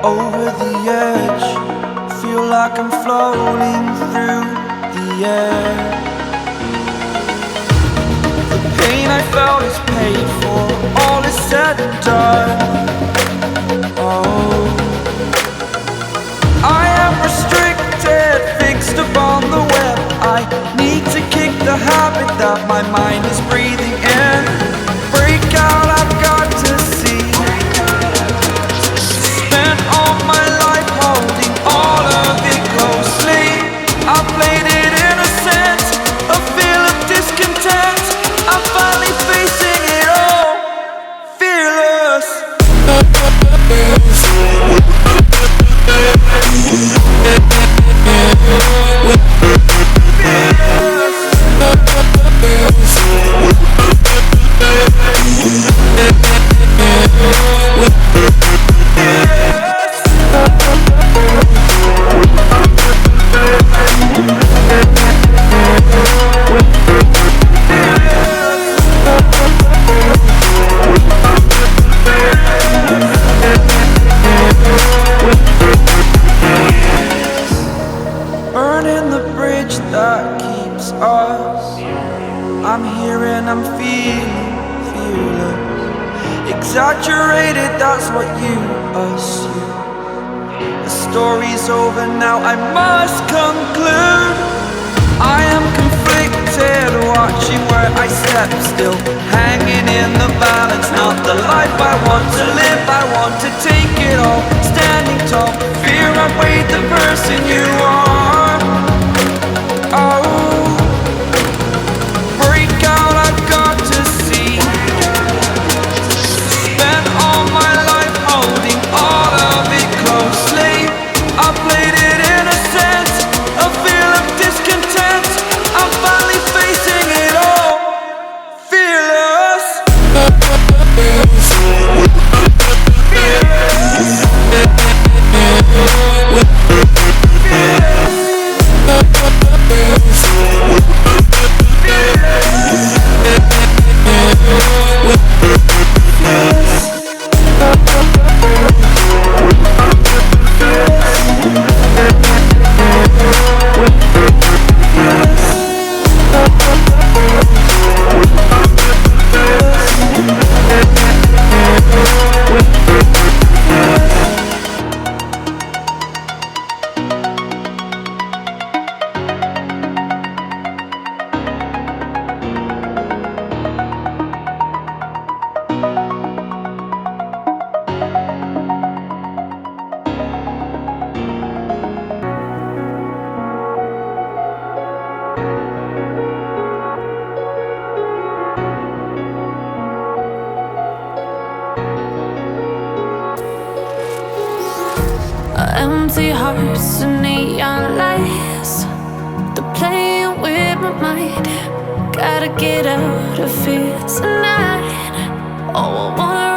over the edge. Feel like I'm floating through the air. The pain I felt is paid for, all is said and done. Oh, I am restricted, fixed upon the web. I need to kick the habit that my mind is breathing in. Break out, I've got to see. Spent all my life holding all of it closely. I played it innocent, a feel of discontent. I'm finally facing it all, fearless. Burning the bridge that keeps us. I'm here and I'm feeling fearless. Exaggerated, that's what you assume. The story's over now, I must conclude. I am conflicted, watching where I step still, hanging in the balance. Not the life I want to live, I want to take it all. Standing tall, fear outweighed the person you are. Oh, break out, I've got to see. Spent all my life holding all of it closely. I played it innocent, a feel of discontent. I'm finally facing it all, fearless. Empty hearts and neon lights, they're playing with my mind. Gotta get out of here tonight. Oh, I wanna